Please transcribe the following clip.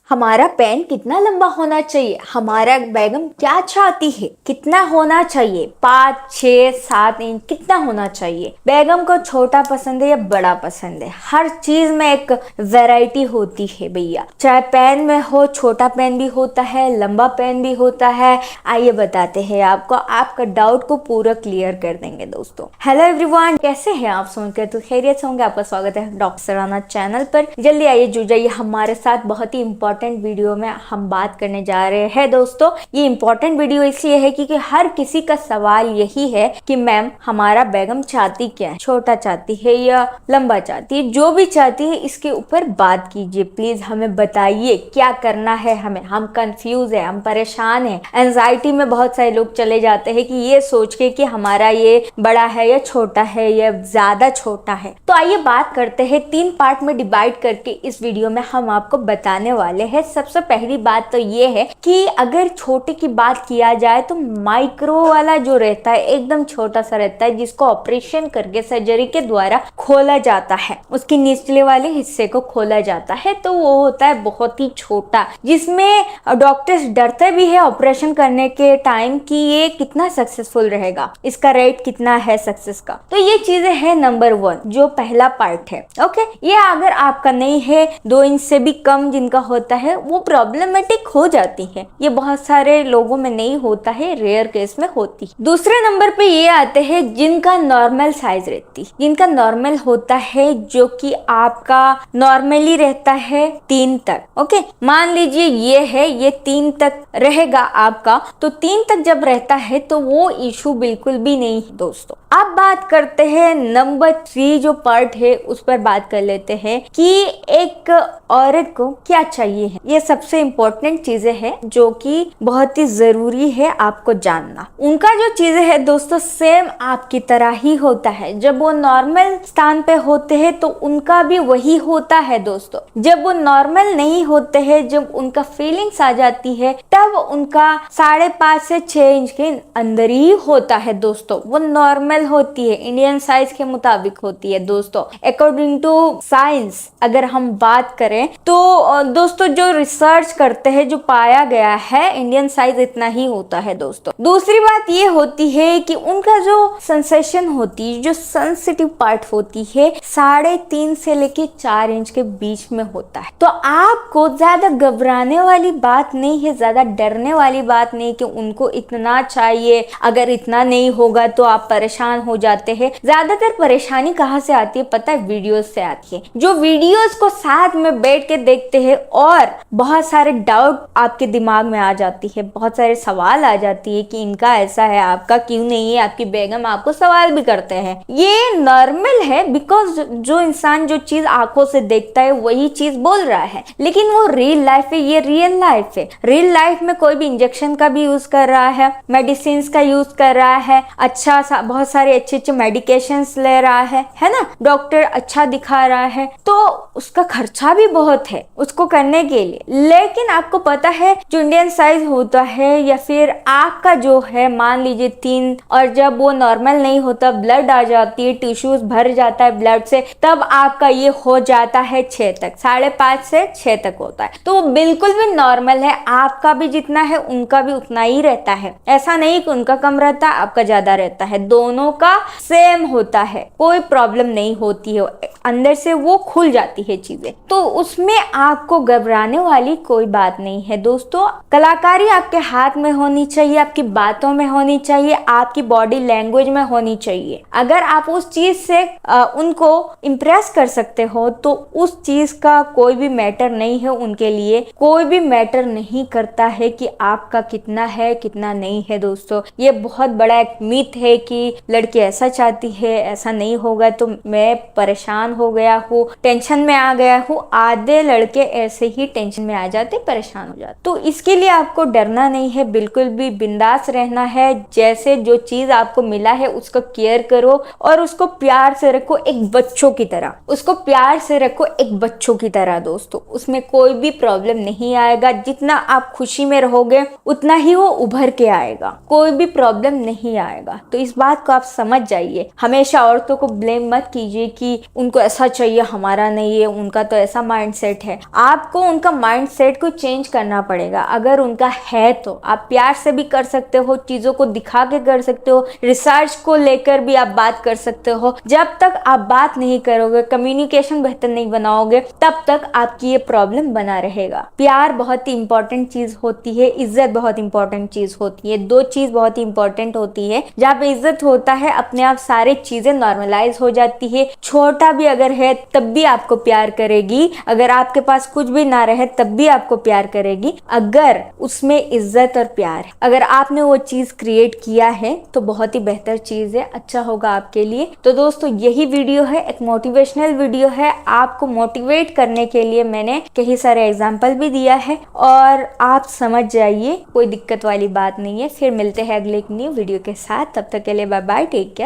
हमारा पेन कितना लंबा होना चाहिए, हमारा बेगम क्या चाहती है, कितना होना चाहिए, 5, 6, 7 इंच कितना होना चाहिए। बेगम को छोटा पसंद है या बड़ा पसंद है, हर चीज में एक वैरायटी होती है भैया। चाहे पेन में हो, छोटा पेन भी होता है, लंबा पेन भी होता है। आइए बताते हैं आपको, आपका डाउट को पूरा क्लियर कर देंगे दोस्तों। हेलो एवरीवन, कैसे हैं आप? सुनकर तो खैरियत से होंगे। आपका स्वागत है डॉक्टर सराना चैनल पर। जल्दी आइए जुड़ जाइए हमारे साथ। बहुत ही इंपॉर्टेंट वीडियो में हम बात करने जा रहे हैं दोस्तों। ये इंपॉर्टेंट वीडियो इसलिए है क्योंकि हर किसी का सवाल यही है कि मैम हमारा बेगम चाहती क्या है, छोटा चाहती है या लंबा चाहती है। जो भी चाहती है इसके ऊपर बात कीजिए प्लीज, हमें बताइए क्या करना है। हम कंफ्यूज है, हम परेशान है। एंजाइटी में बहुत सारे लोग चले जाते हैं कि ये सोच के कि हमारा ये बड़ा है या छोटा है या ज्यादा छोटा है। तो आइए बात करते हैं, 3 पार्ट में डिवाइड करके इस वीडियो में हम आपको बताने वाले हैं। सबसे पहली बात तो ये है कि अगर छोटे की बात किया जाए तो माइक्रो वाला जो रहता है, एकदम छोटा सा रहता है, जिसको ऑपरेशन करके सर्जरी के द्वारा खोला जाता है, उसकी निचले वाले हिस्से को खोला जाता है, तो वो होता है बहुत ही छोटा, जिसमें डॉक्टर्स डरते भी है ऑपरेशन करने के टाइम कि ये कितना सक्सेसफुल रहेगा, इसका रेट कितना है सक्सेस का। तो ये चीजें है नंबर 1, जो पहला पार्ट है। ओके, ये अगर आपका नहीं है, 2 इंच से भी कम जिनका होता है वो प्रॉब्लमेटिक हो जाती है। ये बहुत सारे लोगों में नहीं होता है, रेयर केस में होती है। दूसरे नंबर पे ये आते हैं जिनका नॉर्मल साइज रहती, जिनका नॉर्मल होता है, जो कि आपका नॉर्मली रहता है 3 तक। ओके, मान लीजिए ये है, ये 3 तक रहेगा आपका, तो 3 तक जब रहता है तो वो इशू बिल्कुल भी नहीं है दोस्तों। अब बात करते हैं नंबर 3 जो पार्ट है, उस पर बात कर लेते हैं कि एक औरत को क्या चाहिए है। ये सबसे इम्पोर्टेंट चीजें हैं जो कि बहुत ही जरूरी है आपको जानना। उनका जो चीजें है दोस्तों सेम आपकी तरह ही होता है। जब वो नॉर्मल स्थान पे होते हैं तो उनका भी वही होता है दोस्तों। जब वो नॉर्मल नहीं होते हैं, जब उनका फीलिंग्स आ जाती है, तब उनका 5.5 से 6 इंच के अंदर ही होता है दोस्तों। वो नॉर्मल होती है, इंडियन साइज के मुताबिक होती है दोस्तों। अकॉर्डिंग टू साइंस अगर हम बात करें तो दोस्तों जो रिसर्च करते हैं, जो पाया गया है, इंडियन साइज इतना ही होता है दोस्तों। दूसरी बात ये होती है कि उनका जो सेंसेशन होती है, जो सेंसिटिव पार्ट होती है, 3.5 से लेके 4 इंच के बीच में होता है। तो आपको ज्यादा घबराने वाली बात नहीं है, ज्यादा डरने वाली बात नहीं कि उनको इतना चाहिए, अगर इतना नहीं होगा तो आप परेशान हो जाते हैं। ज्यादातर परेशानी कहाँ से आती है पता है? वीडियोस से आती है। जो वीडियोस को साथ में बैठ के देखते हैं और बहुत सारे डाउट आपके दिमाग में आ जाती है, बहुत सारे सवाल आ जाती है कि इनका ऐसा है, आपका क्यों नहीं है। आपकी बेगम आपको सवाल भी करते हैं। ये नॉर्मल है, बिकॉज जो इंसान जो चीज आंखों से देखता है वही चीज बोल रहा है, लेकिन वो रियल लाइफ है, ये रियल लाइफ है। रियल लाइफ में कोई भी इंजेक्शन का भी यूज कर रहा है, मेडिसिन का यूज कर रहा है, बहुत सारे अच्छे मेडिकेशंस ले रहा है ना, डॉक्टर अच्छा दिखा रहा है, तो उसका खर्चा भी बहुत है उसको करने के लिए। लेकिन आपको पता है जो इंडियन साइज होता है या फिर आँख का जो है, मान लीजिए 3, और जब वो नॉर्मल नहीं होता, ब्लड आ जाती है, टिश्यूज भर जाता है ब्लड से, तब आपका ये हो जाता है 6 तक, 5.5 से 6 तक होता है। तो वो बिल्कुल भी नॉर्मल है। आपका भी जितना है उनका भी उतना ही रहता है। ऐसा नहीं कि उनका कम रहता है आपका ज्यादा रहता है, दोनों का सेम होता है, कोई प्रॉब्लम नहीं होती है, अंदर से वो खुल जाती है चीजें। तो उसमें आपको घबराने वाली कोई बात नहीं है दोस्तों। कलाकारी आपके हाथ में होनी चाहिए, आपकी बातों में होनी चाहिए, आपकी बॉडी लैंग्वेज में होनी चाहिए। अगर आप उस चीज से उनको इम्प्रेस कर सकते हो तो उस चीज का कोई भी मैटर नहीं है उनके लिए। कोई भी मैटर नहीं करता है कि आपका कितना है कितना नहीं है दोस्तों। ये बहुत बड़ा एक मिथ है कि लड़की ऐसा चाहती है, ऐसा नहीं होगा तो मैं परेशान हो गया हूँ, टेंशन में आ गया हूँ। आधे लड़के ऐसे ही टेंशन में आ जाते, परेशान हो जाते। तो इसके लिए आपको डरना नहीं है, बिल्कुल भी बिंदास रहना है। जैसे जो चीज आपको मिला है उसको केयर करो और उसको प्यार से रखो, एक बच्चों की तरह। उसको प्यार से रखो एक बच्चों की तरह दोस्तों। उसमें कोई भी प्रॉब्लम नहीं आएगा। जितना आप खुशी में रहोगे उतना ही वो उभर के आएगा, कोई भी प्रॉब्लम नहीं आएगा। तो इस बात को आप समझ जाइए। हमेशा औरतों को ब्लेम मत कीजिए कि उनको ऐसा चाहिए, हमारा नहीं है, उनका तो ऐसा माइंडसेट है। आपको उनका माइंड सेट को चेंज करना पड़ेगा। अगर उनका है तो आप प्यार से भी कर सकते हो, चीज़ों को दिखा के कर सकते हो, रिसर्च को लेकर भी आप बात कर सकते हो। जब तक आप बात नहीं करोगे, कम्युनिकेशन बेहतर नहीं बनाओगे, तब तक आपकी ये प्रॉब्लम बना रहेगा। प्यार बहुत ही इंपॉर्टेंट चीज़ होती है, इज्जत बहुत इंपॉर्टेंट चीज़ होती है। दो चीज़ बहुत ही इंपॉर्टेंट होती है। जहाँ पे इज्जत होता है, अपने आप सारी चीज़ें नॉर्मलाइज हो जाती है। छोटा भी अगर है तब भी आपको प्यार करेगी, अगर आपके पास कुछ भी ना रहे तब भी आपको प्यार करेगी, अगर उसमें इज्जत और प्यार है। अगर आपने वो चीज़ क्रिएट किया है तो बहुत ही बेहतर चीज़ है, अच्छा होगा आपके लिए। तो दोस्तों यही वीडियो है, एक मोटिवेशनल वीडियो है। आपको मोटिवेट करने के लिए मैंने कई सारे एग्जाम्पल भी दिया है और आप समझ जाइए, कोई दिक्कत वाली बात नहीं है। फिर मिलते हैं अगले एक न्यू वीडियो के साथ, तब तक के लिए बाय बाय, टेक केयर।